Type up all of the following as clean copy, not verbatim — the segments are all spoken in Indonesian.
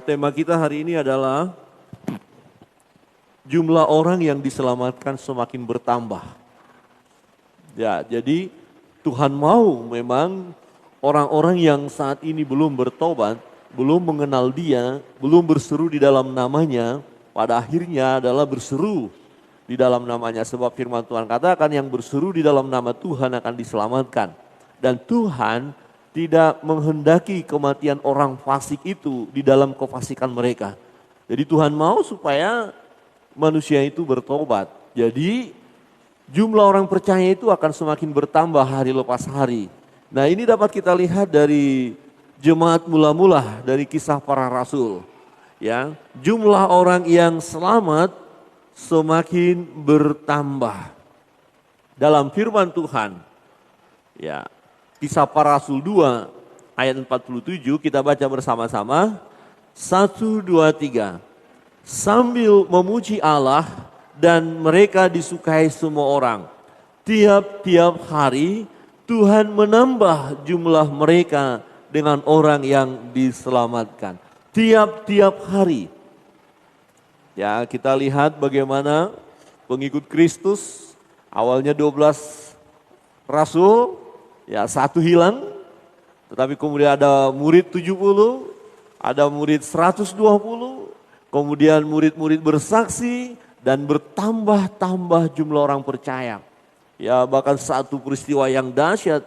Tema kita hari ini adalah jumlah orang yang diselamatkan semakin bertambah. Ya, jadi Tuhan mau memang orang-orang yang saat ini belum bertobat, belum mengenal Dia, belum berseru di dalam namanya, pada akhirnya adalah berseru di dalam namanya. Sebab firman Tuhan katakan yang berseru di dalam nama Tuhan akan diselamatkan. Dan Tuhan tidak menghendaki kematian orang fasik itu di dalam kefasikan mereka. Jadi Tuhan mau supaya manusia itu bertobat. Jadi jumlah orang percaya itu akan semakin bertambah hari lepas hari. Nah, ini dapat kita lihat dari jemaat mula-mula dari kisah para rasul. Ya, jumlah orang yang selamat semakin bertambah. Dalam firman Tuhan, ya, Kisah Para Rasul 2 ayat 47 kita baca bersama-sama. 1, 2, 3. Sambil memuji Allah dan mereka disukai semua orang. Tiap-tiap hari Tuhan menambah jumlah mereka dengan orang yang diselamatkan. Tiap-tiap hari. Ya, kita lihat bagaimana pengikut Kristus awalnya 12 rasul. Ya, satu hilang, tetapi kemudian ada murid 70, ada murid 120, kemudian murid-murid bersaksi dan bertambah-tambah jumlah orang percaya. Ya, bahkan satu peristiwa yang dahsyat,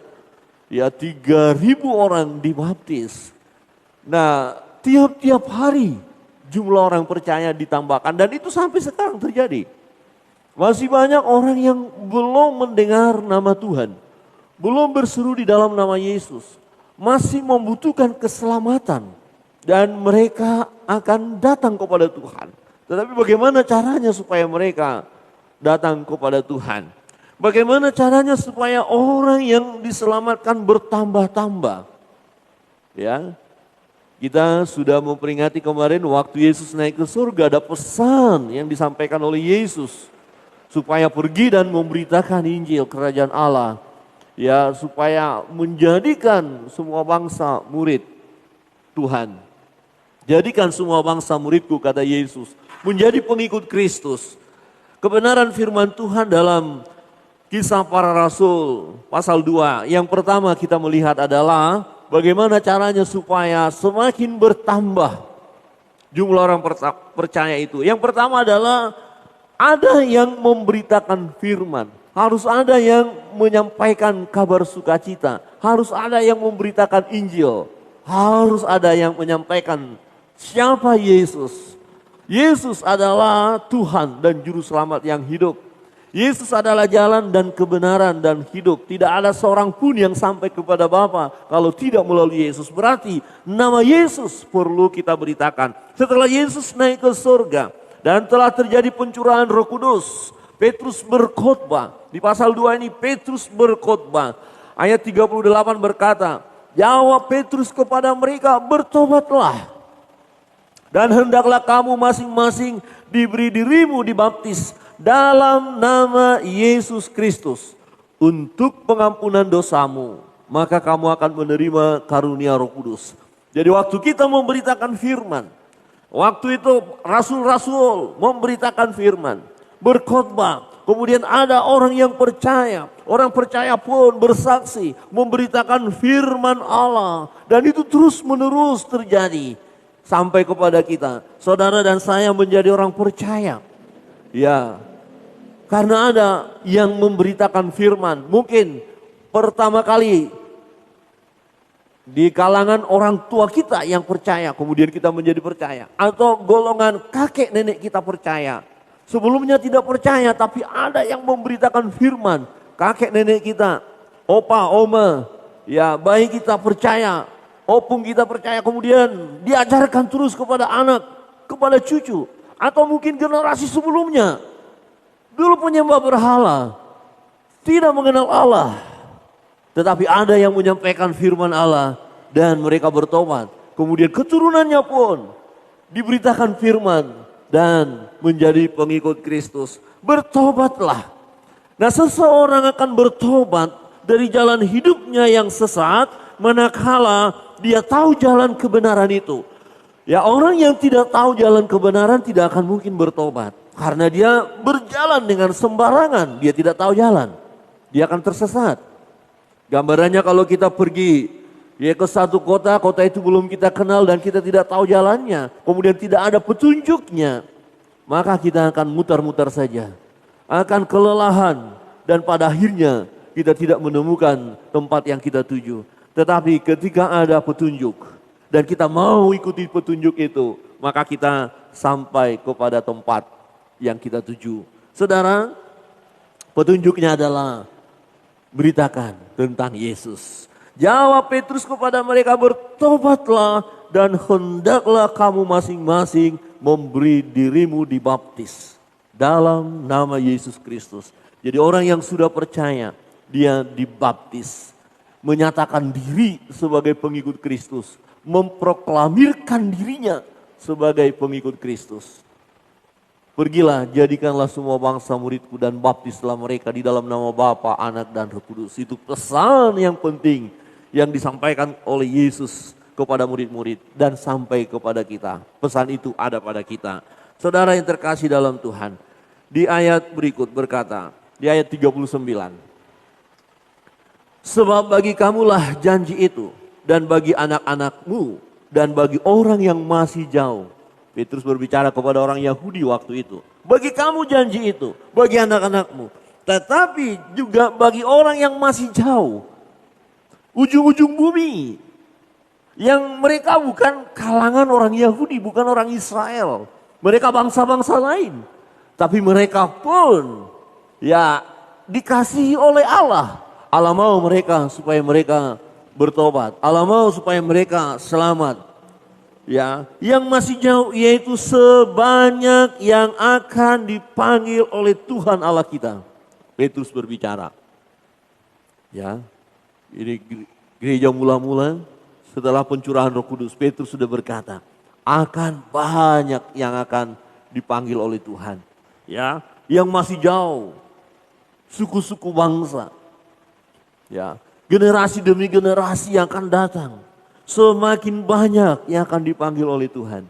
ya 3.000 orang dibaptis. Nah, tiap-tiap hari jumlah orang percaya ditambahkan dan itu sampai sekarang terjadi. Masih banyak orang yang belum mendengar nama Tuhan. Belum berseru di dalam nama Yesus, masih membutuhkan keselamatan dan mereka akan datang kepada Tuhan. Tetapi bagaimana caranya supaya mereka datang kepada Tuhan? Bagaimana caranya supaya orang yang diselamatkan bertambah-tambah? Ya, kita sudah memperingati kemarin waktu Yesus naik ke surga, ada pesan yang disampaikan oleh Yesus supaya pergi dan memberitakan Injil Kerajaan Allah. Ya, supaya menjadikan semua bangsa murid Tuhan. Jadikan semua bangsa muridku, kata Yesus. Menjadi pengikut Kristus. Kebenaran firman Tuhan dalam Kisah Para Rasul pasal 2. Yang pertama kita melihat adalah bagaimana caranya supaya semakin bertambah jumlah orang percaya itu. Yang pertama adalah ada yang memberitakan firman. Harus ada yang menyampaikan kabar sukacita. Harus ada yang memberitakan Injil. Harus ada yang menyampaikan siapa Yesus. Yesus adalah Tuhan dan Juru Selamat yang hidup. Yesus adalah jalan dan kebenaran dan hidup. Tidak ada seorang pun yang sampai kepada Bapa kalau tidak melalui Yesus. Berarti nama Yesus perlu kita beritakan. Setelah Yesus naik ke surga dan telah terjadi pencurahan Roh Kudus, Petrus berkhotbah. Di pasal 2 ini Petrus berkhotbah. Ayat 38 berkata, jawab Petrus kepada mereka, bertobatlah. Dan hendaklah kamu masing-masing diberi dirimu dibaptis dalam nama Yesus Kristus untuk pengampunan dosamu. Maka kamu akan menerima karunia Roh Kudus. Jadi waktu kita memberitakan firman, waktu itu rasul-rasul memberitakan firman, berkhotbah, kemudian ada orang yang percaya. Orang percaya pun bersaksi, memberitakan firman Allah. Dan itu terus menerus terjadi sampai kepada kita. Saudara dan saya menjadi orang percaya. Ya, karena ada yang memberitakan firman. Mungkin pertama kali di kalangan orang tua kita yang percaya, kemudian kita menjadi percaya. Atau golongan kakek nenek kita percaya. Sebelumnya tidak percaya, tapi ada yang memberitakan firman. Kakek nenek kita, opa, oma, ya bayi kita percaya, opung kita percaya. Kemudian diajarkan terus kepada anak, kepada cucu. Atau mungkin generasi sebelumnya. Dulu penyembah berhala, tidak mengenal Allah. Tetapi ada yang menyampaikan firman Allah dan mereka bertobat. Kemudian keturunannya pun diberitakan firman dan menjadi pengikut Kristus. Bertobatlah. Nah, seseorang akan bertobat dari jalan hidupnya yang sesat manakala dia tahu jalan kebenaran itu. Ya, orang yang tidak tahu jalan kebenaran tidak akan mungkin bertobat. Karena dia berjalan dengan sembarangan, dia tidak tahu jalan. Dia akan tersesat. Gambarannya kalau kita pergi ya ke satu kota, kota itu belum kita kenal dan kita tidak tahu jalannya. Kemudian tidak ada petunjuknya. Maka kita akan mutar-mutar saja. Akan kelelahan dan pada akhirnya kita tidak menemukan tempat yang kita tuju. Tetapi ketika ada petunjuk dan kita mau ikuti petunjuk itu, maka kita sampai kepada tempat yang kita tuju. Saudara, petunjuknya adalah beritakan tentang Yesus. Jawab Petrus kepada mereka, bertobatlah dan hendaklah kamu masing-masing memberi dirimu dibaptis dalam nama Yesus Kristus. Jadi orang yang sudah percaya, dia dibaptis, menyatakan diri sebagai pengikut Kristus, memproklamirkan dirinya sebagai pengikut Kristus. Pergilah, jadikanlah semua bangsa muridku dan baptislah mereka di dalam nama Bapa, Anak dan Roh Kudus. Itu pesan yang penting yang disampaikan oleh Yesus kepada murid-murid dan sampai kepada kita. Pesan itu ada pada kita. Saudara yang terkasih dalam Tuhan, di ayat berikut berkata, di ayat 39. Sebab bagi kamulah janji itu, dan bagi anak-anakmu, dan bagi orang yang masih jauh. Petrus berbicara kepada orang Yahudi waktu itu. Bagi kamu janji itu, bagi anak-anakmu. Tetapi juga bagi orang yang masih jauh. Ujung-ujung bumi. Yang mereka bukan kalangan orang Yahudi, bukan orang Israel. Mereka bangsa-bangsa lain. Tapi mereka pun ya dikasihi oleh Allah. Allah mau mereka supaya mereka bertobat. Allah mau supaya mereka selamat. Ya, yang masih jauh yaitu sebanyak yang akan dipanggil oleh Tuhan Allah kita. Petrus berbicara. Ya, ini gereja mula-mula setelah pencurahan Roh Kudus, Petrus sudah berkata, akan banyak yang akan dipanggil oleh Tuhan. Ya, yang masih jauh, suku-suku bangsa. Ya, generasi demi generasi yang akan datang. Semakin banyak yang akan dipanggil oleh Tuhan.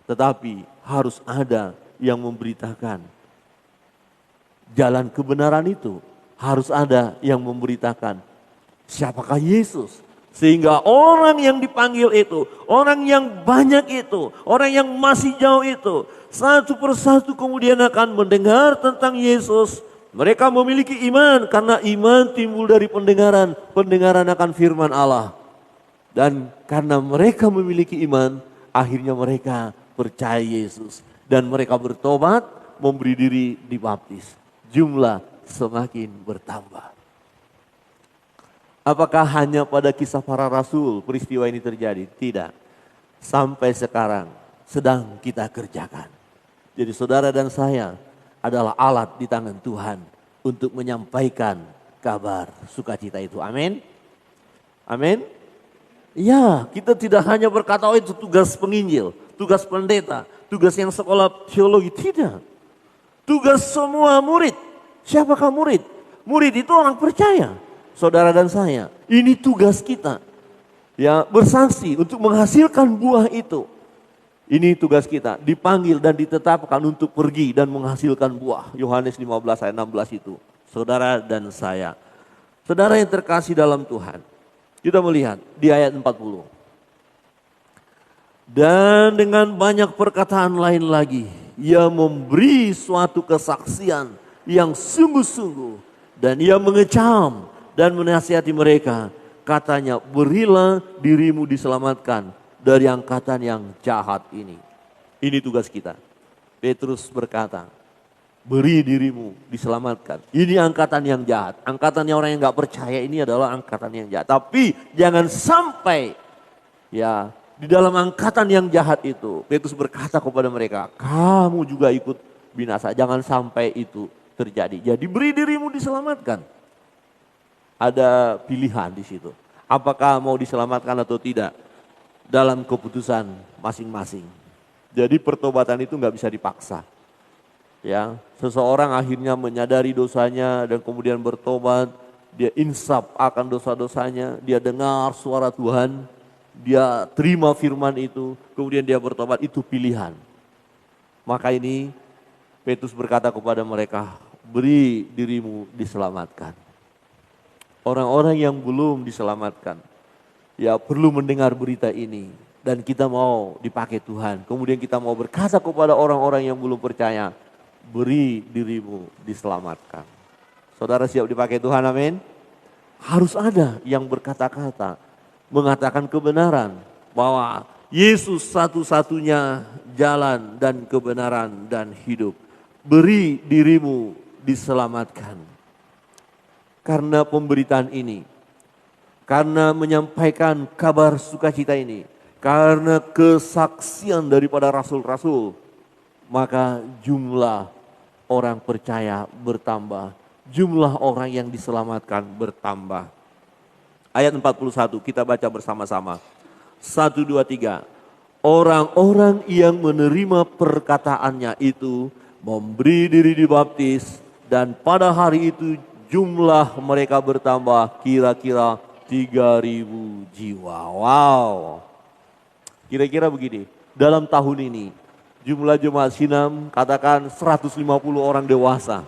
Tetapi harus ada yang memberitakan. Jalan kebenaran itu harus ada yang memberitakan. Siapakah Yesus? Sehingga orang yang dipanggil itu, orang yang banyak itu, orang yang masih jauh itu, satu persatu kemudian akan mendengar tentang Yesus. Mereka memiliki iman karena iman timbul dari pendengaran. Pendengaran akan firman Allah. Dan karena mereka memiliki iman, akhirnya mereka percaya Yesus. Dan mereka bertobat, memberi diri dibaptis. Jumlah semakin bertambah. Apakah hanya pada kisah para rasul peristiwa ini terjadi? Tidak. Sampai sekarang sedang kita kerjakan. Jadi saudara dan saya adalah alat di tangan Tuhan untuk menyampaikan kabar sukacita itu. Amin. Amin. Ya, kita tidak hanya berkata, oh itu tugas penginjil, tugas pendeta, tugas yang sekolah teologi. Tidak. Tugas semua murid. Siapakah murid? Murid itu orang percaya. Saudara dan saya. Ini tugas kita. Ya, bersaksi untuk menghasilkan buah itu. Ini tugas kita, dipanggil dan ditetapkan untuk pergi dan menghasilkan buah. Yohanes 15 ayat 16 itu. Saudara dan saya. Saudara yang terkasih dalam Tuhan. Kita melihat di ayat 40. Dan dengan banyak perkataan lain lagi, ia memberi suatu kesaksian yang sungguh-sungguh. Dan ia mengecam dan menasihati mereka. Katanya, berilah dirimu diselamatkan dari angkatan yang jahat ini. Ini tugas kita. Petrus berkata, beri dirimu diselamatkan. Ini angkatan yang jahat. Angkatannya orang yang gak percaya ini adalah angkatan yang jahat. Tapi jangan sampai ya di dalam angkatan yang jahat itu. Petrus berkata kepada mereka, kamu juga ikut binasa. Jangan sampai itu terjadi. Jadi beri dirimu diselamatkan. Ada pilihan di situ. Apakah mau diselamatkan atau tidak? Dalam keputusan masing-masing. Jadi pertobatan itu nggak bisa dipaksa. Ya, seseorang akhirnya menyadari dosanya dan kemudian bertobat, dia insaf akan dosa-dosanya, dia dengar suara Tuhan, dia terima firman itu, kemudian dia bertobat, itu pilihan. Maka ini Petrus berkata kepada mereka, beri dirimu diselamatkan. Orang-orang yang belum diselamatkan, ya perlu mendengar berita ini. Dan kita mau dipakai Tuhan. Kemudian kita mau berkata kepada orang-orang yang belum percaya, beri dirimu diselamatkan. Saudara siap dipakai Tuhan, amin? Harus ada yang berkata-kata, mengatakan kebenaran bahwa Yesus satu-satunya jalan dan kebenaran dan hidup. Beri dirimu diselamatkan. Karena pemberitaan ini, karena menyampaikan kabar sukacita ini, karena kesaksian daripada rasul-rasul, maka jumlah orang percaya bertambah, jumlah orang yang diselamatkan bertambah. Ayat 41 kita baca bersama-sama. 1, 2, 3. Orang-orang yang menerima perkataannya itu memberi diri dibaptis, dan pada hari itu jumlah mereka bertambah kira-kira 3.000 jiwa. Wow. Kira-kira begini, dalam tahun ini jumlah jemaat Sinam katakan 150 orang dewasa.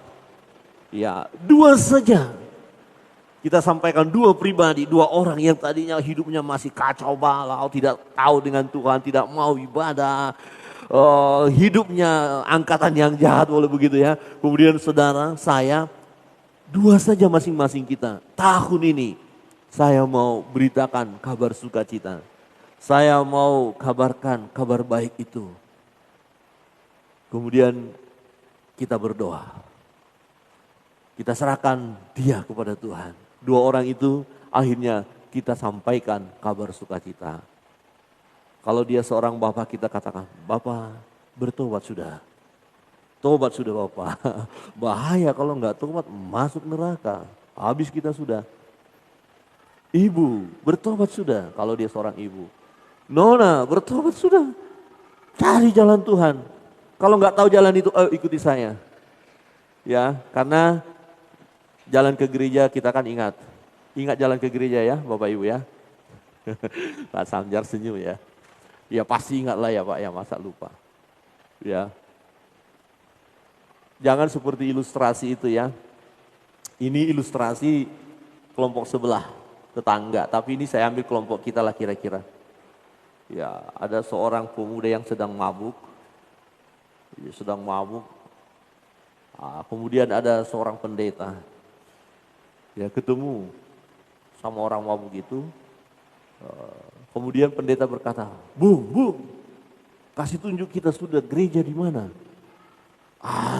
Ya, 2 saja. Kita sampaikan 2 pribadi, 2 orang yang tadinya hidupnya masih kacau balau, tidak tahu dengan Tuhan, tidak mau ibadah. Hidupnya angkatan yang jahat boleh begitu ya. Kemudian saudara, saya 2 saja masing-masing kita. Tahun ini saya mau beritakan kabar sukacita. Saya mau kabarkan kabar baik itu. Kemudian kita berdoa. Kita serahkan dia kepada Tuhan. 2 orang itu akhirnya kita sampaikan kabar sukacita. Kalau dia seorang bapak, kita katakan, Bapak bertobat sudah. Tobat sudah Bapak. Bahaya kalau enggak tobat, masuk neraka. Habis kita sudah. Ibu bertobat sudah, kalau dia seorang ibu. Nona bertobat sudah. Cari jalan Tuhan. Kalau enggak tahu jalan itu, ikuti saya. Ya, karena jalan ke gereja kita kan ingat. Ingat jalan ke gereja ya Bapak Ibu ya. Pak Samjar senyum ya. Ya pasti ingatlah ya Pak ya, masa lupa. Ya. Jangan seperti ilustrasi itu ya. Ini ilustrasi kelompok sebelah, tetangga. Tapi ini saya ambil kelompok kita lah kira-kira. Ya, ada seorang pemuda yang sedang mabuk. Ya, sedang mabuk. Kemudian ada seorang pendeta. Ya, ketemu sama orang mabuk itu. Kemudian pendeta berkata, Bung, kasih tunjuk kita sudah gereja di mana?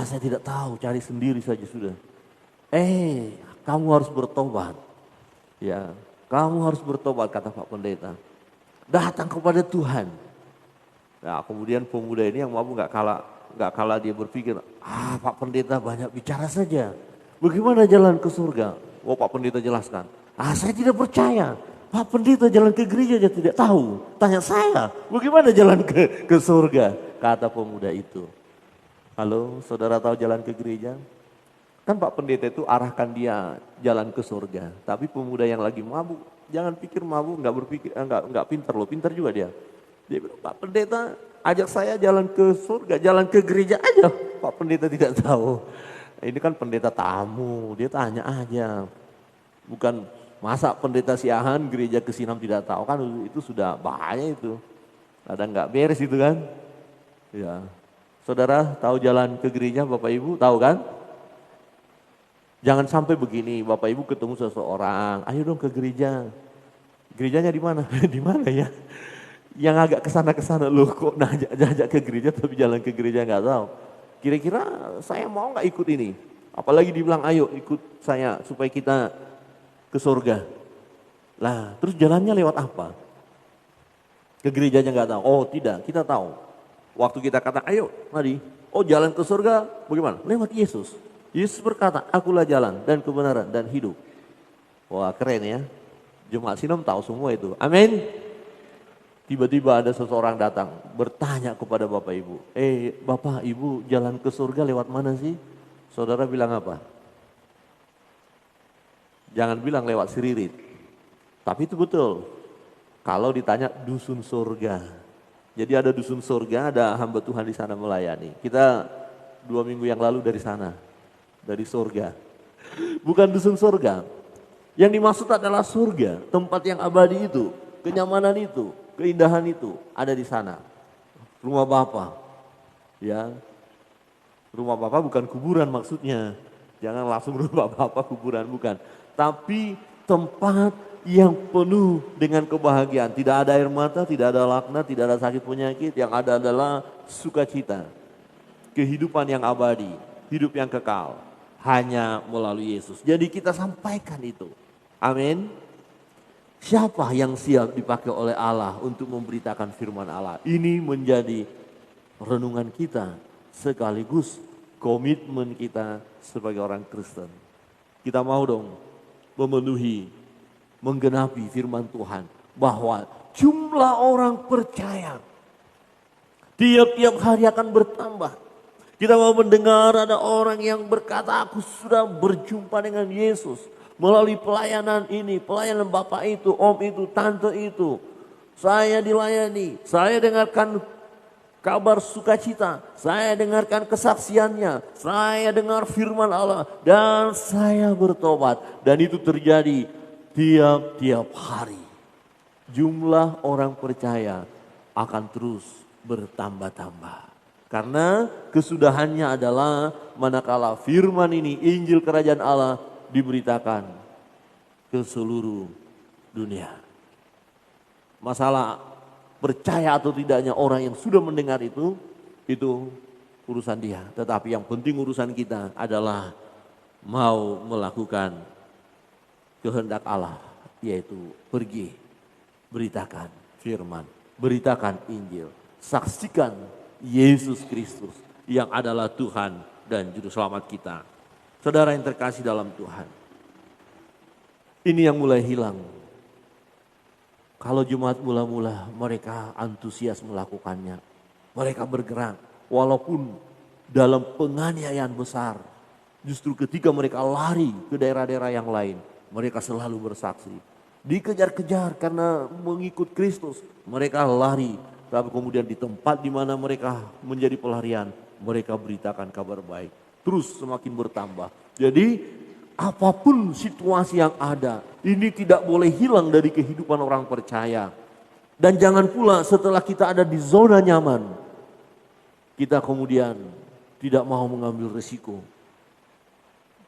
Saya tidak tahu, cari sendiri saja sudah. Kamu harus bertobat. Ya, kamu harus bertobat, kata Pak Pendeta. Datang kepada Tuhan. Nah, kemudian pemuda ini yang mabuk nggak kalah dia berpikir, Pak Pendeta banyak bicara saja. Bagaimana jalan ke surga? Pak Pendeta jelaskan. Saya tidak percaya. Pak Pendeta jalan ke gereja aja tidak tahu. Tanya saya, bagaimana jalan ke surga? Kata pemuda itu. Halo, saudara tahu jalan ke gereja? Kan Pak Pendeta itu arahkan dia jalan ke surga. Tapi pemuda yang lagi mabuk, jangan pikir mabuk nggak berpikir nggak pintar loh, pintar juga dia. Dia bilang, Pak Pendeta ajak saya jalan ke surga, jalan ke gereja aja. Pak Pendeta tidak tahu. Ini kan pendeta tamu, dia tanya aja. Bukan masa pendeta siahan gereja ke Sinam tidak tahu, kan itu sudah bahaya itu. Ada nggak beres itu kan? Ya, saudara tahu jalan ke gereja Bapak Ibu tahu kan? Jangan sampai begini, Bapak Ibu ketemu seseorang, ayo dong ke gereja. Gerejanya di mana? Di mana ya? Yang agak kesana loh, kok ajak ke gereja tapi jalan ke gereja nggak tahu. Kira-kira saya mau nggak ikut ini? Apalagi dibilang ayo ikut saya supaya kita ke surga. Lah terus jalannya lewat apa? Ke gerejanya nggak tahu. Oh tidak, kita tahu. Waktu kita kata ayo mari. Oh jalan ke surga bagaimana? Lewat Yesus. Yesus berkata, akulah jalan dan kebenaran dan hidup. Wah keren ya. Jemaat Sinam tahu semua itu. Amin. Tiba-tiba ada seseorang datang bertanya kepada Bapak Ibu. Bapak Ibu jalan ke surga lewat mana sih? Saudara bilang apa? Jangan bilang lewat Siririt. Tapi itu betul. Kalau ditanya dusun surga. Jadi ada dusun surga, ada hamba Tuhan di sana melayani. Kita 2 minggu yang lalu dari sana, dari surga. Bukan dusun surga. Yang dimaksud adalah surga, tempat yang abadi itu, kenyamanan itu, keindahan itu ada di sana. Rumah Bapa. Ya. Rumah Bapa bukan kuburan maksudnya. Jangan langsung rumah Bapa kuburan, bukan. Tapi tempat yang penuh dengan kebahagiaan. Tidak ada air mata, tidak ada laknat, tidak ada sakit penyakit. Yang ada adalah sukacita. Kehidupan yang abadi, hidup yang kekal. Hanya melalui Yesus. Jadi kita sampaikan itu. Amin. Siapa yang siap dipakai oleh Allah untuk memberitakan firman Allah? Ini menjadi renungan kita sekaligus komitmen kita sebagai orang Kristen. Kita mau dong memenuhi, menggenapi firman Tuhan bahwa jumlah orang percaya tiap-tiap hari akan bertambah. Kita mau mendengar ada orang yang berkata, aku sudah berjumpa dengan Yesus melalui pelayanan ini, pelayanan bapak itu, om itu, tante itu. Saya dilayani, saya dengarkan kabar sukacita, saya dengarkan kesaksiannya, saya dengar firman Allah dan saya bertobat. Dan itu terjadi tiap-tiap hari. Jumlah orang percaya akan terus bertambah-tambah. Karena kesudahannya adalah manakala firman ini, Injil Kerajaan Allah diberitakan ke seluruh dunia. Masalah percaya atau tidaknya orang yang sudah mendengar itu urusan dia. Tetapi yang penting urusan kita adalah mau melakukan kehendak Allah, yaitu pergi, beritakan firman, beritakan Injil, saksikan Yesus Kristus yang adalah Tuhan dan Juru Selamat kita. Saudara yang terkasih dalam Tuhan, ini yang mulai hilang. Kalau jemaat mula-mula mereka antusias melakukannya, mereka bergerak walaupun dalam penganiayaan besar. Justru ketika mereka lari ke daerah-daerah yang lain, mereka selalu bersaksi. Dikejar-kejar karena mengikut Kristus, mereka lari. Tapi kemudian di tempat di mana mereka menjadi pelarian, mereka beritakan kabar baik. Terus semakin bertambah. Jadi apapun situasi yang ada, ini tidak boleh hilang dari kehidupan orang percaya. Dan jangan pula setelah kita ada di zona nyaman, kita kemudian tidak mau mengambil resiko.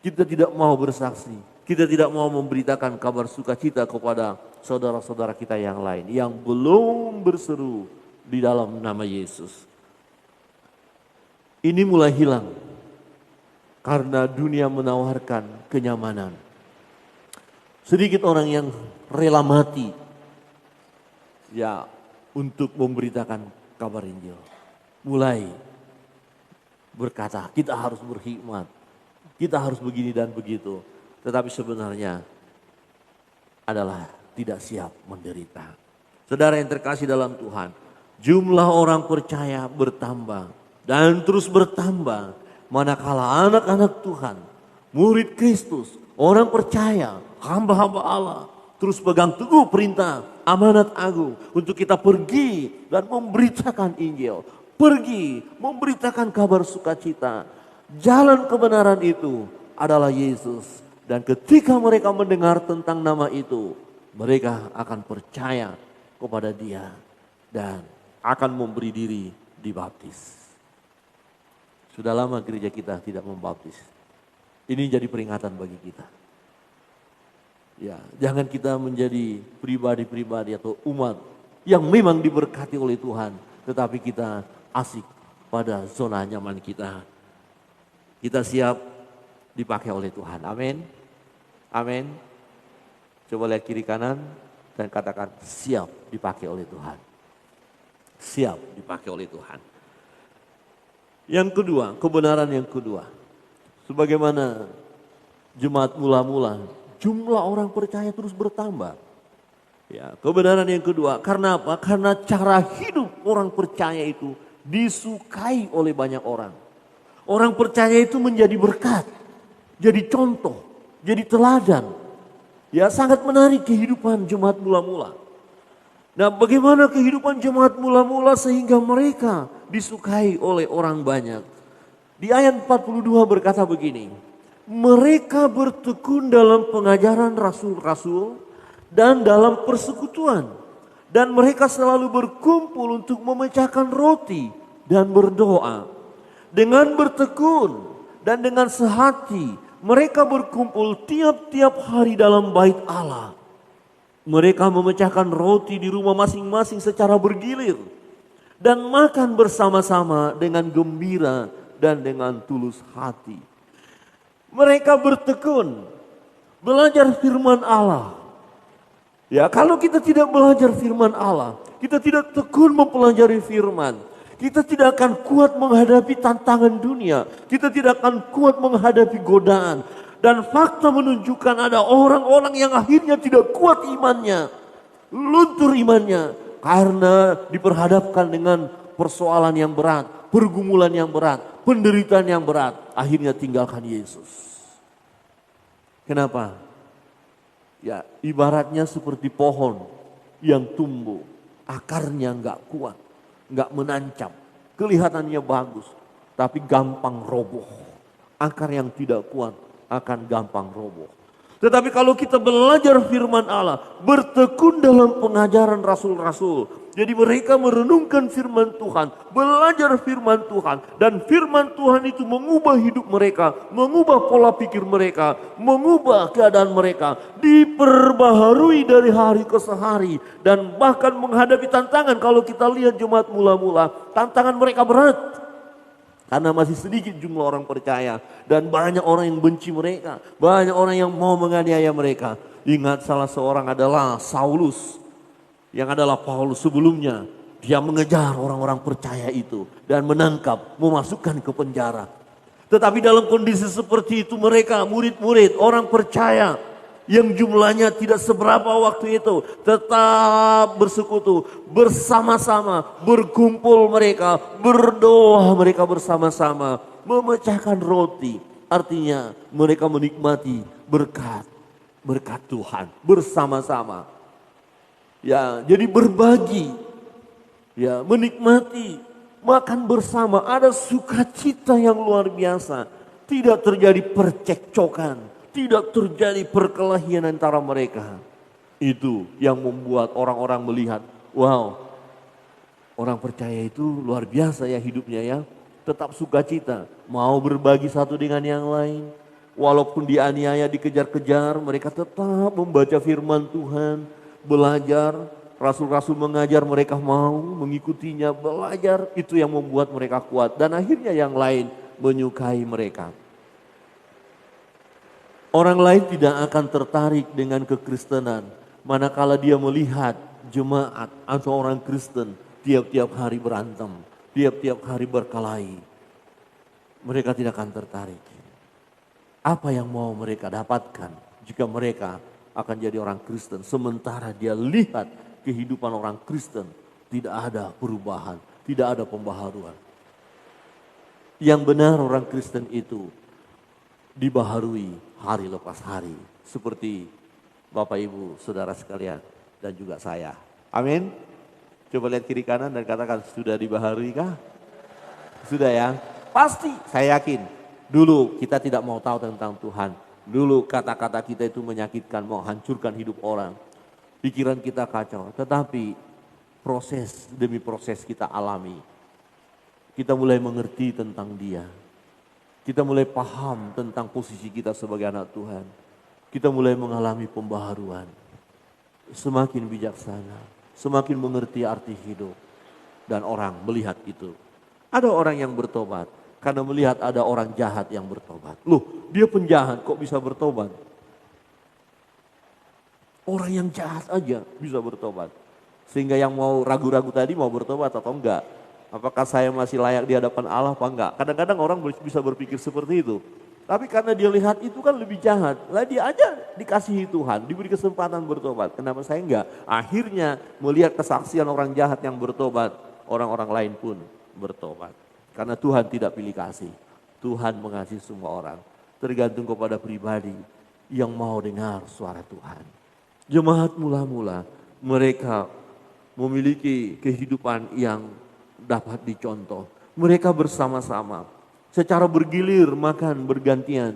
Kita tidak mau bersaksi. Kita tidak mau memberitakan kabar sukacita kepada saudara-saudara kita yang lain yang belum berseru di dalam nama Yesus. Ini mulai hilang karena dunia menawarkan kenyamanan. Sedikit orang yang rela mati ya untuk memberitakan kabar Injil. Mulai berkata, kita harus berhikmat, kita harus begini dan begitu. Tetapi sebenarnya adalah tidak siap menderita. Saudara yang terkasih dalam Tuhan, jumlah orang percaya bertambah dan terus bertambah manakala anak-anak Tuhan, murid Kristus, orang percaya, hamba-hamba Allah terus pegang teguh perintah amanat agung untuk kita pergi dan memberitakan Injil, pergi memberitakan kabar sukacita. Jalan kebenaran itu adalah Yesus, dan ketika mereka mendengar tentang nama itu, mereka akan percaya kepada Dia dan akan memberi diri dibaptis. Sudah lama gereja kita tidak membaptis. Ini jadi peringatan bagi kita. Ya, jangan kita menjadi pribadi-pribadi atau umat yang memang diberkati oleh Tuhan, tetapi kita asik pada zona nyaman kita. Kita siap dipakai oleh Tuhan. Amin. Amin. Coba lihat kiri kanan dan katakan siap dipakai oleh Tuhan. Siap dipakai oleh Tuhan. Yang kedua, kebenaran yang kedua. Sebagaimana jemaat mula-mula, jumlah orang percaya terus bertambah. Ya, kebenaran yang kedua, karena apa? Karena cara hidup orang percaya itu disukai oleh banyak orang. Orang percaya itu menjadi berkat, jadi contoh, jadi teladan. Ya, sangat menarik kehidupan jemaat mula-mula. Nah, bagaimana kehidupan jemaat mula-mula sehingga mereka disukai oleh orang banyak? Di ayat 42 berkata begini, mereka bertekun dalam pengajaran rasul-rasul dan dalam persekutuan. Dan mereka selalu berkumpul untuk memecahkan roti dan berdoa. Dengan bertekun dan dengan sehati mereka berkumpul tiap-tiap hari dalam bait Allah. Mereka memecahkan roti di rumah masing-masing secara bergilir. Dan makan bersama-sama dengan gembira dan dengan tulus hati. Mereka bertekun, belajar firman Allah. Ya, kalau kita tidak belajar firman Allah, kita tidak tekun mempelajari firman, kita tidak akan kuat menghadapi tantangan dunia, kita tidak akan kuat menghadapi godaan. Dan fakta menunjukkan ada orang-orang yang akhirnya tidak kuat imannya, luntur imannya, karena diperhadapkan dengan persoalan yang berat, pergumulan yang berat, penderitaan yang berat, akhirnya tinggalkan Yesus. Kenapa? Ya, ibaratnya seperti pohon yang tumbuh, akarnya nggak kuat, nggak menancap, kelihatannya bagus, tapi gampang roboh. Akar yang tidak kuat akan gampang roboh. Tetapi kalau kita belajar firman Allah, bertekun dalam pengajaran rasul-rasul. Jadi mereka merenungkan firman Tuhan, belajar firman Tuhan. Dan firman Tuhan itu mengubah hidup mereka, mengubah pola pikir mereka, mengubah keadaan mereka. Diperbaharui dari hari ke hari. Dan bahkan menghadapi tantangan, kalau kita lihat jemaat mula-mula, tantangan mereka berat. Karena masih sedikit jumlah orang percaya. Dan banyak orang yang benci mereka. Banyak orang yang mau menganiaya mereka. Ingat salah seorang adalah Saulus. Yang adalah Paulus sebelumnya. Dia mengejar orang-orang percaya itu. Dan menangkap, memasukkan ke penjara. Tetapi dalam kondisi seperti itu mereka murid-murid, orang percaya. Yang jumlahnya tidak seberapa waktu itu. Tetap bersekutu. Bersama-sama. Berkumpul mereka. Berdoa mereka bersama-sama. Memecahkan roti. Artinya mereka menikmati berkat. Berkat Tuhan. Bersama-sama. Ya, jadi berbagi. Ya, menikmati. Makan bersama. Ada sukacita yang luar biasa. Tidak terjadi percekcokan. Tidak terjadi perkelahian antara mereka. Itu yang membuat orang-orang melihat, wow, orang percaya itu luar biasa ya hidupnya ya. Tetap sukacita, mau berbagi satu dengan yang lain. Walaupun dianiaya, dikejar-kejar, mereka tetap membaca firman Tuhan, belajar. Rasul-rasul mengajar, mereka mau mengikutinya, belajar. Itu yang membuat mereka kuat. Dan akhirnya yang lain menyukai mereka. Orang lain tidak akan tertarik dengan kekristenan manakala dia melihat jemaat atau orang Kristen tiap-tiap hari berantem, tiap-tiap hari berkelahi. Mereka tidak akan tertarik. Apa yang mau mereka dapatkan jika mereka akan jadi orang Kristen sementara dia lihat kehidupan orang Kristen tidak ada perubahan, tidak ada pembaharuan. Yang benar orang Kristen itu dibaharui hari lepas hari. Seperti Bapak Ibu Saudara sekalian dan juga saya. Amin. Coba lihat kiri kanan dan katakan, sudah dibaharui kah? Sudah ya? Pasti, saya yakin. Dulu kita tidak mau tahu tentang Tuhan. Dulu kata-kata kita itu menyakitkan, mau hancurkan hidup orang. Pikiran kita kacau. Tetapi proses demi proses kita alami. Kita mulai mengerti tentang Dia. Kita mulai paham tentang posisi kita sebagai anak Tuhan. Kita mulai mengalami pembaharuan. Semakin bijaksana, semakin mengerti arti hidup. Dan orang melihat itu. Ada orang yang bertobat karena melihat ada orang jahat yang bertobat. Loh, dia penjahat kok bisa bertobat? Orang yang jahat aja bisa bertobat. Sehingga yang mau ragu-ragu tadi mau bertobat atau enggak. Apakah saya masih layak di hadapan Allah apa enggak? Kadang-kadang orang bisa berpikir seperti itu. Tapi karena dia lihat itu kan lebih jahat. Lah dia aja dikasihi Tuhan, diberi kesempatan bertobat. Kenapa saya enggak? Akhirnya melihat kesaksian orang jahat yang bertobat, orang-orang lain pun bertobat. Karena Tuhan tidak pilih kasih. Tuhan mengasihi semua orang. Tergantung kepada pribadi yang mau dengar suara Tuhan. Jemaat mula-mula mereka memiliki kehidupan yang dapat dicontoh. Mereka bersama-sama, secara bergilir makan bergantian.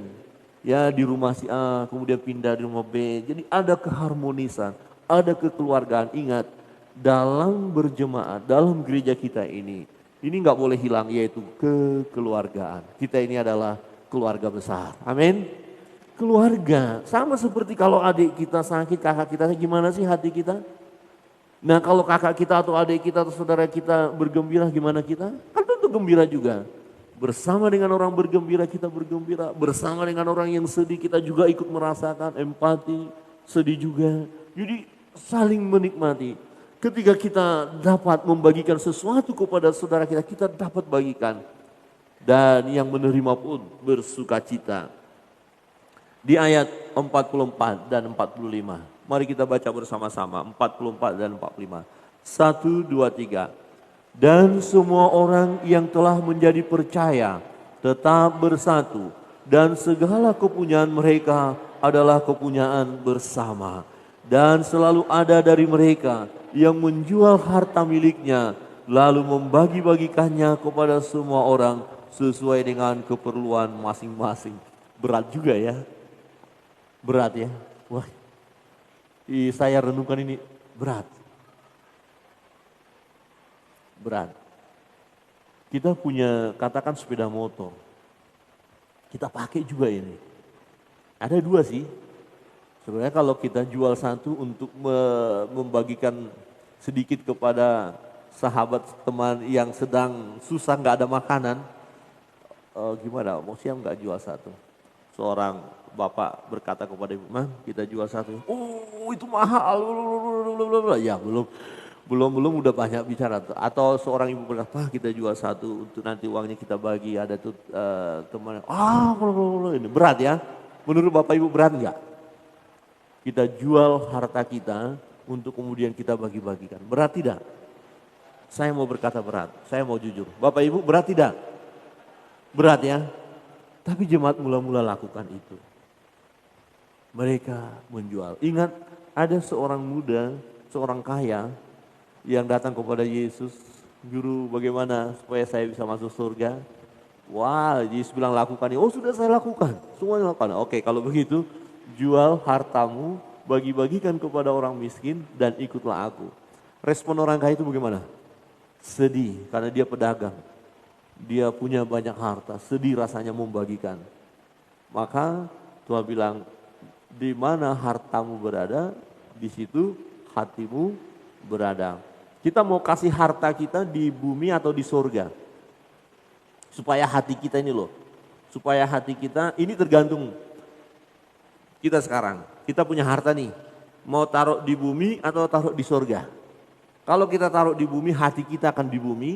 Ya di rumah si A, kemudian pindah di rumah B. Jadi ada keharmonisan, ada kekeluargaan. Ingat, dalam berjemaat, dalam gereja kita ini nggak boleh hilang, yaitu kekeluargaan. Kita ini adalah keluarga besar. Amin. Keluarga, sama seperti kalau adik kita sakit, kakak kita, gimana sih hati kita? Nah kalau kakak kita atau adik kita atau saudara kita bergembira, gimana kita? Kan tentu gembira juga. Bersama dengan orang bergembira kita bergembira, bersama dengan orang yang sedih kita juga ikut merasakan empati, sedih juga. Jadi saling menikmati. Ketika kita dapat membagikan sesuatu kepada saudara kita, kita dapat bagikan. Dan yang menerima pun bersuka cita. Di ayat 44 dan 45. Mari kita baca bersama-sama 44 dan 45. 1, 2, 3. Dan semua orang yang telah menjadi percaya tetap bersatu. Dan segala kepunyaan mereka adalah kepunyaan bersama. Dan selalu ada dari mereka yang menjual harta miliknya, lalu membagi-bagikannya kepada semua orang sesuai dengan keperluan masing-masing. Berat juga ya. Berat ya. Wah, saya renungkan ini berat. Berat. Kita punya, katakan sepeda motor. Kita pakai juga ini. Ada dua sih. Sebenarnya kalau kita jual satu untuk membagikan sedikit kepada sahabat teman yang sedang susah nggak ada makanan. Gimana? Mau siang nggak jual satu? Seorang bapak berkata kepada ibu, "Mah, kita jual satu." "Oh, itu mahal." Ya belum udah banyak bicara. Atau seorang ibu berkata, "Kita jual satu untuk nanti uangnya kita bagi." Ada tuh teman, ini berat ya. Menurut Bapak Ibu berat enggak? Kita jual harta kita untuk kemudian kita bagi-bagikan. Berat tidak? Saya mau berkata berat, saya mau jujur. Bapak Ibu berat tidak? Berat ya. Tapi jemaat mula-mula lakukan itu. Mereka menjual. Ingat, ada seorang muda, seorang kaya yang datang kepada Yesus, "Guru, bagaimana supaya saya bisa masuk surga?" Wah, Yesus bilang lakukan ini. "Oh, sudah saya lakukan, semuanya lakukan." "Oke, kalau begitu jual hartamu, bagi-bagikan kepada orang miskin dan ikutlah aku." Respon orang kaya itu bagaimana? Sedih, karena dia pedagang. Dia punya banyak harta, sedih rasanya membagikan. Maka Tuhan bilang, "Di mana hartamu berada, di situ hatimu berada." Kita mau kasih harta kita di bumi atau di surga? Supaya hati kita ini loh, supaya hati kita ini tergantung kita sekarang. Kita punya harta nih, mau taruh di bumi atau taruh di surga? Kalau kita taruh di bumi, hati kita akan di bumi.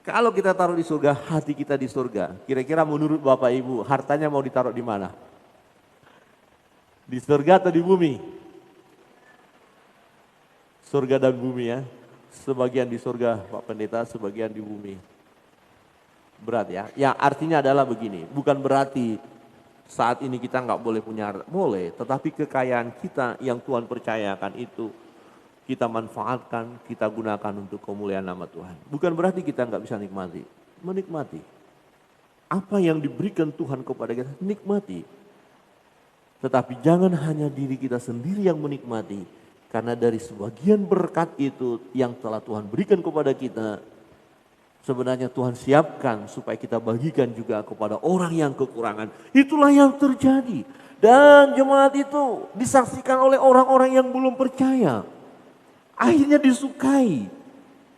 Kalau kita taruh di surga, hati kita di surga. Kira-kira menurut Bapak Ibu, hartanya mau ditaruh di mana? Di surga atau di bumi? Surga dan bumi ya. Sebagian di surga Pak Pendeta, sebagian di bumi. Berat ya. Yang artinya adalah begini, bukan berarti saat ini kita nggak boleh punya harta. Boleh, tetapi kekayaan kita yang Tuhan percayakan itu kita manfaatkan, kita gunakan untuk kemuliaan nama Tuhan. Bukan berarti kita nggak bisa nikmati. Menikmati. Apa yang diberikan Tuhan kepada kita, nikmati. Tetapi jangan hanya diri kita sendiri yang menikmati. Karena dari sebagian berkat itu yang telah Tuhan berikan kepada kita, sebenarnya Tuhan siapkan supaya kita bagikan juga kepada orang yang kekurangan. Itulah yang terjadi. Dan jemaat itu disaksikan oleh orang-orang yang belum percaya. Akhirnya disukai.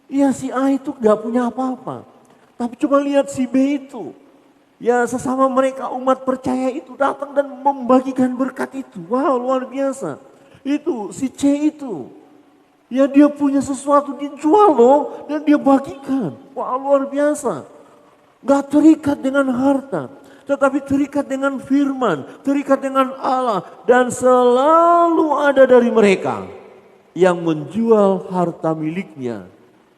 Ya si A itu gak punya apa-apa. Tapi coba lihat si B itu. Ya sesama mereka umat percaya itu datang dan membagikan berkat itu. Wow, luar biasa. Itu si C itu. Ya dia punya sesuatu dijual loh dan dia bagikan. Wah luar biasa. Gak terikat dengan harta. Tetapi terikat dengan firman. Terikat dengan Allah. Dan selalu ada dari mereka yang menjual harta miliknya.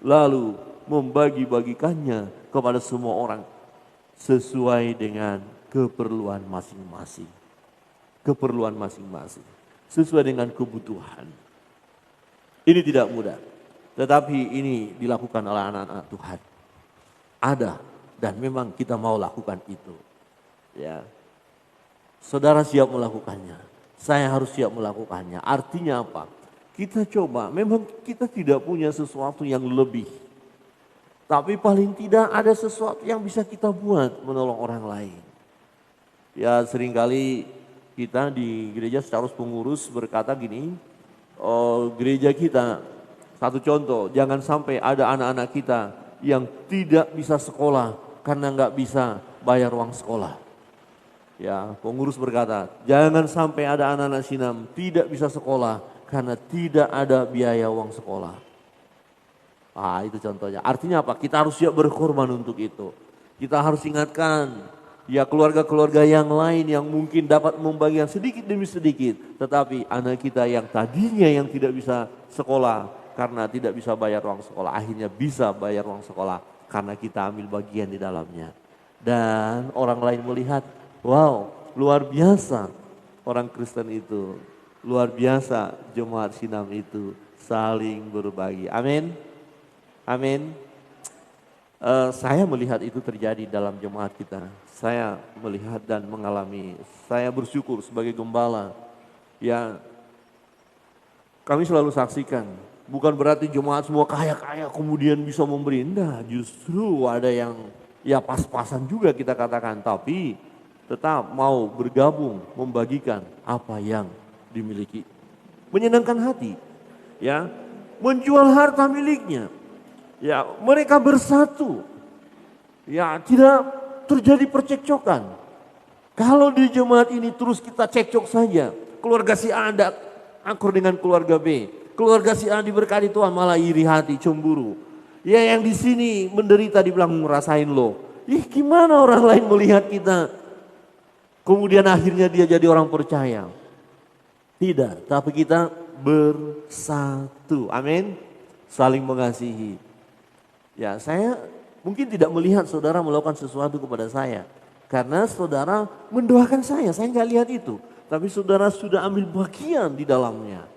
Lalu membagi-bagikannya kepada semua orang. Sesuai dengan keperluan masing-masing. Keperluan masing-masing. Sesuai dengan kebutuhan. Ini tidak mudah. Tetapi ini dilakukan oleh anak-anak Tuhan. Ada dan memang kita mau lakukan itu. Ya. Saudara siap melakukannya. Saya harus siap melakukannya. Artinya apa? Kita coba, memang kita tidak punya sesuatu yang lebih. Tapi paling tidak ada sesuatu yang bisa kita buat menolong orang lain. Ya seringkali kita di gereja secara pengurus berkata gini, oh, gereja kita, satu contoh, jangan sampai ada anak-anak kita yang tidak bisa sekolah karena nggak bisa bayar uang sekolah. Ya, pengurus berkata, jangan sampai ada anak-anak Sinam tidak bisa sekolah karena tidak ada biaya uang sekolah. Ah, itu contohnya. Artinya apa? Kita harus siap berkorban untuk itu. Kita harus ingatkan, ya keluarga-keluarga yang lain yang mungkin dapat membagikan sedikit demi sedikit. Tetapi anak kita yang tadinya yang tidak bisa sekolah karena tidak bisa bayar uang sekolah, akhirnya bisa bayar uang sekolah karena kita ambil bagian di dalamnya. Dan orang lain melihat, wow, luar biasa orang Kristen itu, luar biasa jemaat Sinam itu saling berbagi. Amin, amin. Saya melihat itu terjadi dalam jemaat kita. Saya melihat dan mengalami. Saya bersyukur sebagai gembala. Ya, kami selalu saksikan. Bukan berarti jemaat semua kaya-kaya kemudian bisa memberi. Nah, justru ada yang ya pas-pasan juga kita katakan. Tapi tetap mau bergabung, membagikan apa yang dimiliki. Menyenangkan hati, ya, menjual harta miliknya, ya, mereka bersatu, ya, tidak terjadi percekcokan. Kalau di jemaat ini terus kita cekcok saja, keluarga si A ada akur dengan keluarga B, keluarga si A diberkati Tuhan malah iri hati, cemburu. Ya, yang di sini menderita dibilang ngerasain lo. Ih, gimana orang lain melihat kita? Kemudian akhirnya dia jadi orang percaya. Tidak, tapi kita bersatu. Amin. Saling mengasihi. Ya, saya mungkin tidak melihat saudara melakukan sesuatu kepada saya. Karena saudara mendoakan saya nggak lihat itu. Tapi saudara sudah ambil bagian di dalamnya.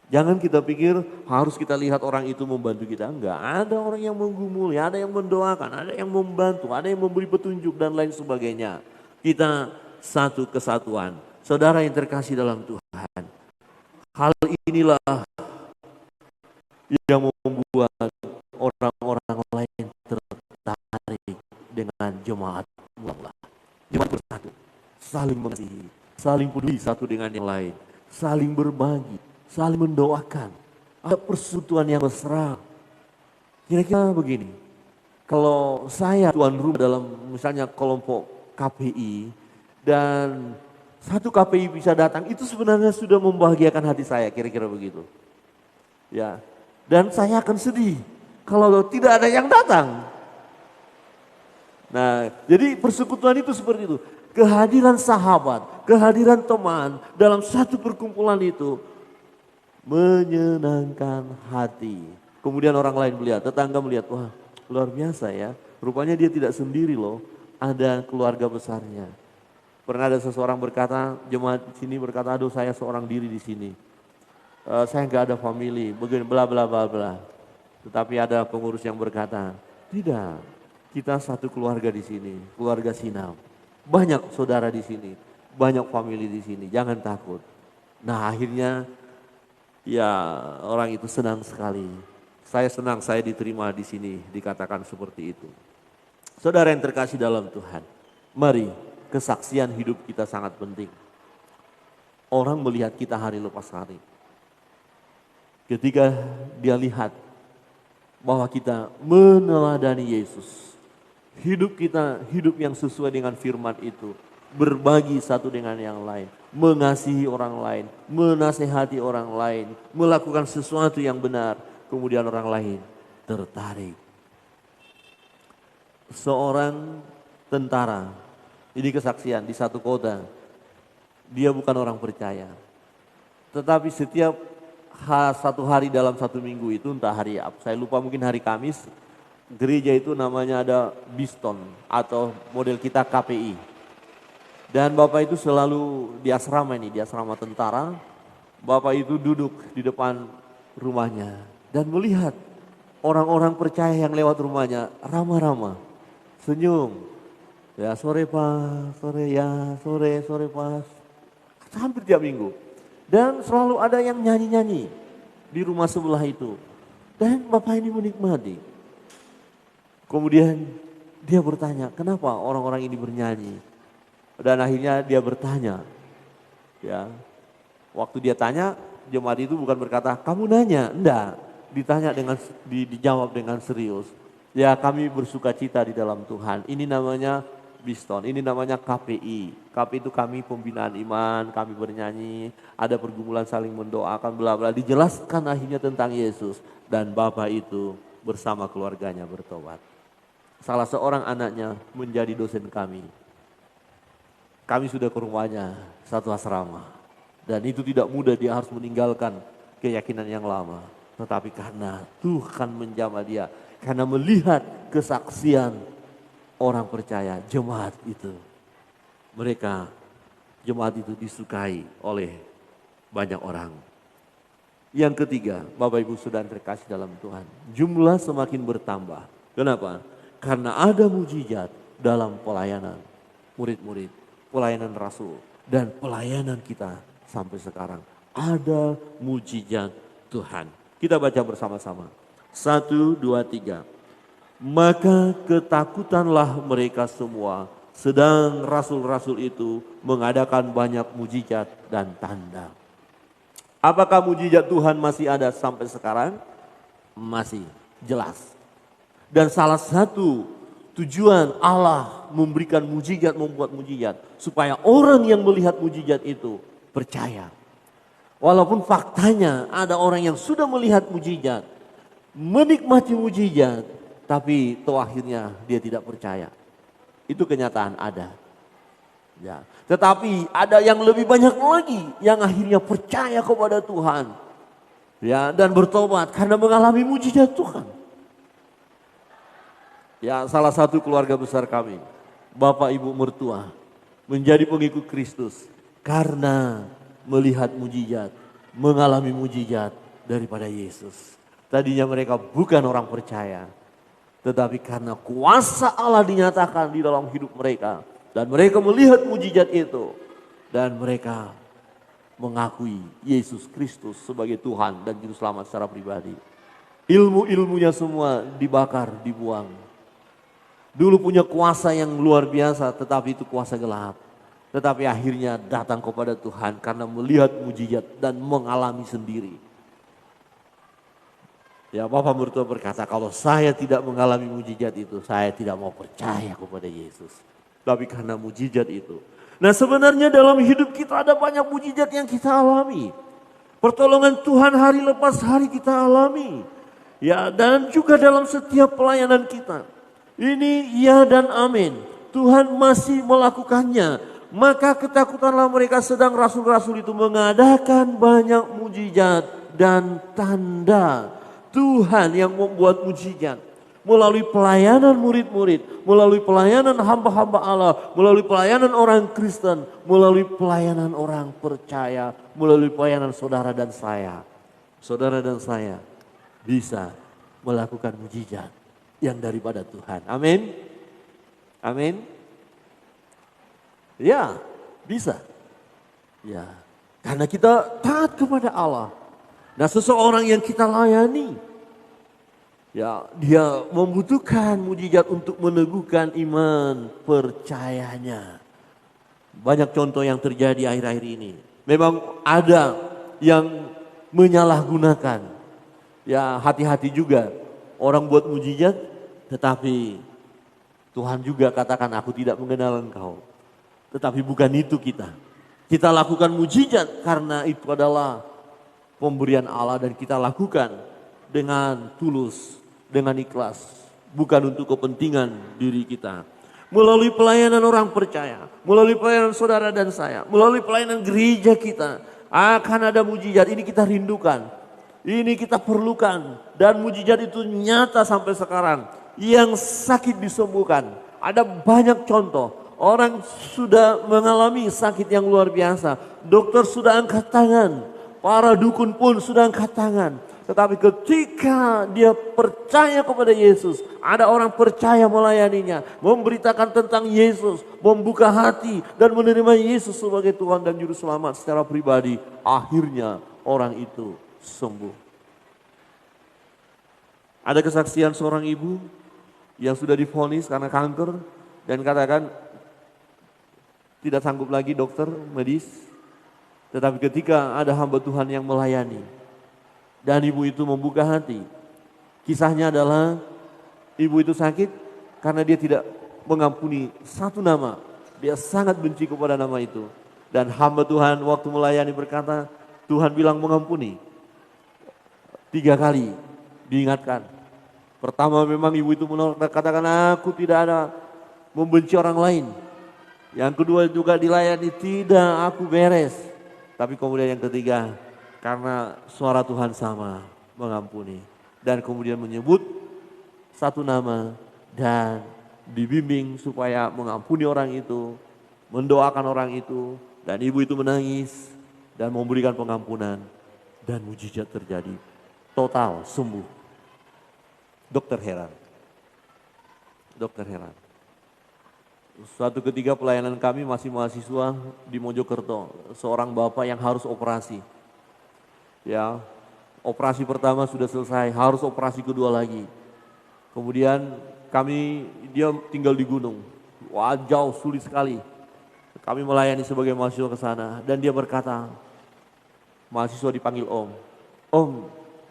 Jangan kita pikir harus kita lihat orang itu membantu kita. Enggak, ada orang yang menggumuli, ada yang mendoakan, ada yang membantu, ada yang memberi petunjuk dan lain sebagainya. Kita satu kesatuan. Saudara yang terkasih dalam Tuhan. Hal inilah yang membuat orang-orang lain tertarik dengan jemaat Allah. Jemaat bersatu, saling mengasihi, saling peduli satu dengan yang lain, saling berbagi, saling mendoakan. Ada persekutuan yang mesra. Kira-kira begini, kalau saya tuan rumah dalam misalnya kelompok KPI dan satu KPI bisa datang, itu sebenarnya sudah membahagiakan hati saya, kira-kira begitu. Ya, dan saya akan sedih kalau tidak ada yang datang. Nah, jadi persekutuan itu seperti itu. Kehadiran sahabat, kehadiran teman dalam satu perkumpulan itu menyenangkan hati. Kemudian orang lain melihat, tetangga melihat, wah luar biasa ya. Rupanya dia tidak sendiri loh, ada keluarga besarnya. Pernah ada seseorang berkata, jemaat di sini berkata, aduh saya seorang diri di sini. Saya nggak ada family, begini bla bla bla bla. Tetapi ada pengurus yang berkata, tidak, kita satu keluarga di sini, keluarga Sinam. Banyak saudara di sini, banyak family di sini, jangan takut. Nah akhirnya ya orang itu senang sekali. Saya senang saya diterima di sini, dikatakan seperti itu. Saudara yang terkasih dalam Tuhan, mari kesaksian hidup kita sangat penting. Orang melihat kita hari lepas hari. Ketika dia lihat bahwa kita meneladani Yesus. Hidup kita, hidup yang sesuai dengan firman itu. Berbagi satu dengan yang lain. Mengasihi orang lain. Menasehati orang lain. Melakukan sesuatu yang benar. Kemudian orang lain tertarik. Seorang tentara, ini kesaksian di satu kota. Dia bukan orang percaya. Tetapi setiap satu hari dalam satu minggu itu, entah hari apa, saya lupa mungkin hari Kamis, gereja itu namanya ada Biston atau model kita KPI. Dan Bapak itu selalu di asrama ini, di asrama tentara. Bapak itu duduk di depan rumahnya. dan melihat orang-orang percaya yang lewat rumahnya ramah-ramah, senyum. Ya sore Pak, sore ya, sore Pak. Hampir tiap minggu. Dan selalu ada yang nyanyi-nyanyi di rumah sebelah itu. Dan Bapak ini menikmati. Kemudian dia bertanya, kenapa orang-orang ini bernyanyi? Dan akhirnya dia bertanya. Ya, waktu dia tanya, jemaat itu bukan berkata, kamu nanya, enggak. Ditanya dijawab dengan serius. Ya kami bersuka cita di dalam Tuhan. Ini namanya Biston, ini namanya KPI. KPI itu kami pembinaan iman, kami bernyanyi, ada pergumulan saling mendoakan, bla bla. Dijelaskan akhirnya tentang Yesus. Dan Bapak itu bersama keluarganya bertobat. Salah seorang anaknya menjadi dosen kami. Kami sudah ke rumahnya, satu asrama. Dan itu tidak mudah, dia harus meninggalkan keyakinan yang lama. Tetapi karena Tuhan menjamah dia, karena melihat kesaksian orang percaya, jemaat itu. Jemaat itu disukai oleh banyak orang. Yang ketiga, Bapak Ibu Saudara terkasih dalam Tuhan, jumlah semakin bertambah. Kenapa? Karena ada mujizat dalam pelayanan murid-murid, pelayanan rasul, dan pelayanan kita sampai sekarang. Ada mujizat Tuhan. Kita baca bersama-sama. 1, 2, 3. Maka ketakutanlah mereka semua, sedang rasul-rasul itu mengadakan banyak mujizat dan tanda. Apakah mujizat Tuhan masih ada sampai sekarang? Masih, jelas. Dan salah satu tujuan Allah memberikan mujizat, membuat mujizat, supaya orang yang melihat mujizat itu percaya. Walaupun faktanya ada orang yang sudah melihat mujizat, menikmati mujizat, tapi toh akhirnya dia tidak percaya. Itu kenyataan ada. Ya. Tetapi ada yang lebih banyak lagi yang akhirnya percaya kepada Tuhan. Ya, dan bertobat karena mengalami mujizat Tuhan. Ya, salah satu keluarga besar kami, Bapak Ibu mertua, menjadi pengikut Kristus karena melihat mujizat, mengalami mujizat daripada Yesus. Tadinya mereka bukan orang percaya, tetapi karena kuasa Allah dinyatakan di dalam hidup mereka, dan mereka melihat mujizat itu, dan mereka mengakui Yesus Kristus sebagai Tuhan dan Juru Selamat secara pribadi. Ilmu-ilmunya semua dibakar, dibuang. Dulu punya kuasa yang luar biasa, tetapi itu kuasa gelap. Tetapi akhirnya datang kepada Tuhan karena melihat mujizat dan mengalami sendiri. Ya, Bapak mertua berkata, kalau saya tidak mengalami mujizat itu, saya tidak mau percaya kepada Yesus. Tapi karena mujizat itu. Nah, sebenarnya dalam hidup kita ada banyak mujizat yang kita alami. Pertolongan Tuhan hari lepas hari kita alami. Ya, dan juga dalam setiap pelayanan kita. Ini ya dan amin. Tuhan masih melakukannya. Maka ketakutanlah mereka, sedang rasul-rasul itu mengadakan banyak mujizat dan tanda. Tuhan yang membuat mujizat melalui pelayanan murid-murid, melalui pelayanan hamba-hamba Allah, melalui pelayanan orang Kristen, melalui pelayanan orang percaya, melalui pelayanan saudara dan saya. Saudara dan saya bisa melakukan mujizat yang daripada Tuhan. Amin. Amin. Ya, bisa. Ya, karena kita taat kepada Allah. Nah, seseorang yang kita layani, ya, dia membutuhkan mujizat untuk meneguhkan iman percayanya. Banyak contoh yang terjadi akhir-akhir ini. Memang ada yang menyalahgunakan. Ya, hati-hati juga. Orang buat mujizat, tetapi Tuhan juga katakan, aku tidak mengenal engkau. Tetapi bukan itu kita. Kita lakukan mujizat karena itu adalah pemberian Allah dan kita lakukan dengan tulus, dengan ikhlas. Bukan untuk kepentingan diri kita. Melalui pelayanan orang percaya, melalui pelayanan saudara dan saya, melalui pelayanan gereja kita, akan ada mujizat. Ini kita rindukan, ini kita perlukan, dan mujizat itu nyata sampai sekarang. Yang sakit disembuhkan, ada banyak contoh. Orang sudah mengalami sakit yang luar biasa, dokter sudah angkat tangan, para dukun pun sudah angkat tangan. Tetapi ketika dia percaya kepada Yesus, ada orang percaya melayaninya, memberitakan tentang Yesus, membuka hati dan menerima Yesus sebagai Tuhan dan Juru Selamat secara pribadi. Akhirnya orang itu sembuh. Ada kesaksian seorang ibu yang sudah divonis karena kanker dan katakan tidak sanggup lagi dokter medis. Tetapi ketika ada hamba Tuhan yang melayani, dan ibu itu membuka hati. Kisahnya adalah ibu itu sakit karena dia tidak mengampuni satu nama. Dia sangat benci kepada nama itu. Dan hamba Tuhan waktu melayani berkata, Tuhan bilang mengampuni. 3 kali diingatkan. Pertama memang ibu itu menolak, katakan aku tidak ada membenci orang lain. Yang kedua juga dilayani, tidak, aku beres. Tapi kemudian yang ketiga, karena suara Tuhan sama, mengampuni. Dan kemudian menyebut satu nama dan dibimbing supaya mengampuni orang itu, mendoakan orang itu. Dan ibu itu menangis dan memberikan pengampunan. Dan mujizat terjadi. Total sembuh. Dokter heran. Dokter heran. Suatu ketika pelayanan kami masih mahasiswa di Mojokerto. Seorang bapak yang harus operasi. Ya, operasi pertama sudah selesai, harus operasi kedua lagi. Kemudian dia tinggal di gunung. Wah, jauh, sulit sekali. Kami melayani sebagai mahasiswa ke sana dan dia berkata, mahasiswa dipanggil Om.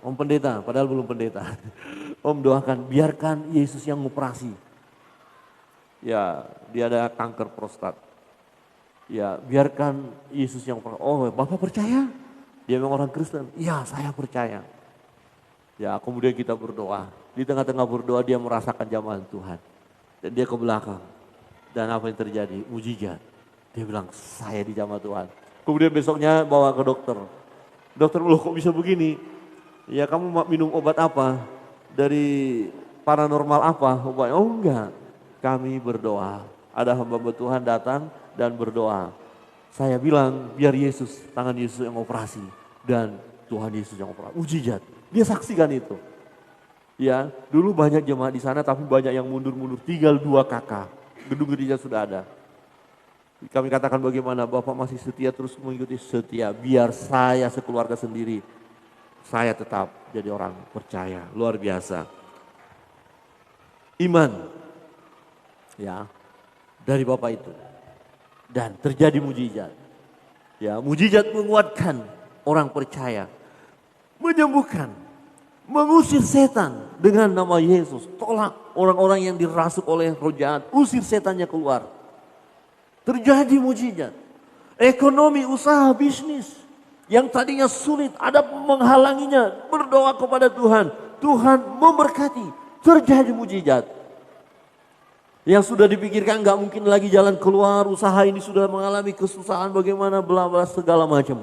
Om pendeta, padahal belum pendeta. Om doakan, biarkan Yesus yang operasi. Ya, dia ada kanker prostat. Ya, biarkan Yesus yang operasi. Oh, Bapak percaya? Dia memang orang Kristen. Iya, saya percaya. Ya, kemudian kita berdoa. Di tengah-tengah berdoa dia merasakan jamahan Tuhan. Dan dia ke belakang. Dan apa yang terjadi? Mujizat. Dia bilang, saya dijamah Tuhan. Kemudian besoknya bawa ke dokter. Dokter, loh kok bisa begini? Ya, kamu minum obat apa? Dari paranormal apa? Obat? Oh enggak. Kami berdoa. Ada hamba Tuhan datang dan berdoa. Saya bilang biar Yesus, tangan Yesus yang operasi dan Tuhan Yesus yang operasi. Mujizat. Dia saksikan itu. Ya, dulu banyak jemaat di sana tapi banyak yang mundur-mundur. Tinggal 2 kakak. Gedung gereja sudah ada. Kami katakan bagaimana Bapak masih setia terus mengikuti setia. Biar saya sekeluarga sendiri. Saya tetap jadi orang percaya. Luar biasa. Iman. Ya, dari Bapak itu. Dan terjadi mujizat. Ya, mujizat menguatkan orang percaya. Menyembuhkan. Mengusir setan dengan nama Yesus. Tolak orang-orang yang dirasuk oleh roh jahat. Usir setannya keluar. Terjadi mujizat. Ekonomi, usaha, bisnis. Yang tadinya sulit, ada menghalanginya. Berdoa kepada Tuhan. Tuhan memberkati. Terjadi mujizat. Yang sudah dipikirkan gak mungkin lagi jalan keluar, usaha ini sudah mengalami kesusahan bagaimana, bla bla segala macam.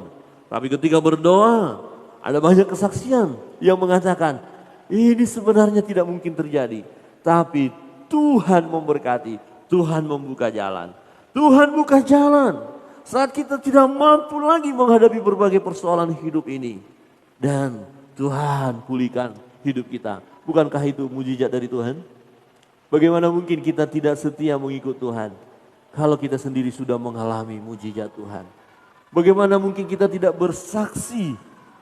Tapi ketika berdoa, ada banyak kesaksian yang mengatakan, ini sebenarnya tidak mungkin terjadi. Tapi Tuhan memberkati, Tuhan membuka jalan. Tuhan buka jalan saat kita tidak mampu lagi menghadapi berbagai persoalan hidup ini. Dan Tuhan pulihkan hidup kita. Bukankah itu mujizat dari Tuhan? Bagaimana mungkin kita tidak setia mengikut Tuhan kalau kita sendiri sudah mengalami mujizat Tuhan? Bagaimana mungkin kita tidak bersaksi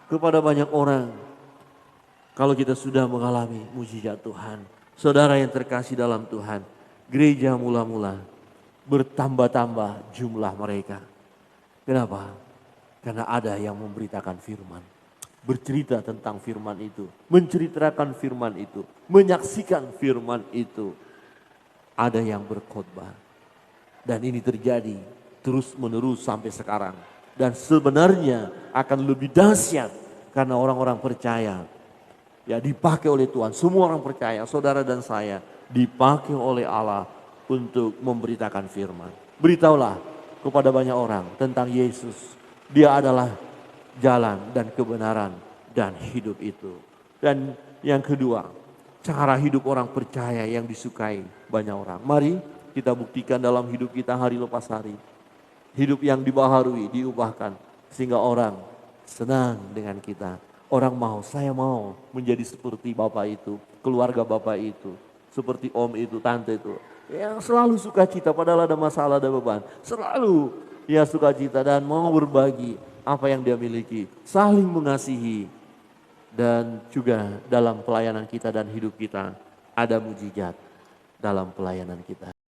kepada banyak orang kalau kita sudah mengalami mujizat Tuhan? Saudara yang terkasih dalam Tuhan, gereja mula-mula bertambah-tambah jumlah mereka. Kenapa? Karena ada yang memberitakan firman. Bercerita tentang firman itu, menceritakan firman itu, menyaksikan firman itu. Ada yang berkhotbah. Dan ini terjadi terus menerus sampai sekarang. Dan sebenarnya akan lebih dahsyat karena orang-orang percaya. Ya, dipakai oleh Tuhan, semua orang percaya, saudara dan saya dipakai oleh Allah untuk memberitakan firman. Beritahulah kepada banyak orang tentang Yesus. Dia adalah jalan dan kebenaran dan hidup itu. Dan yang kedua, cara hidup orang percaya yang disukai banyak orang. Mari kita buktikan dalam hidup kita hari lepas hari. Hidup yang dibaharui, diubahkan. Sehingga orang senang dengan kita. orang mau, saya mau menjadi seperti bapak itu, keluarga bapak itu, seperti om itu, tante itu. Yang selalu sukacita padahal ada masalah, ada beban. Selalu ya sukacita dan mau berbagi apa yang dia miliki. Saling mengasihi. Dan juga dalam pelayanan kita dan hidup kita ada mujizat dalam pelayanan kita.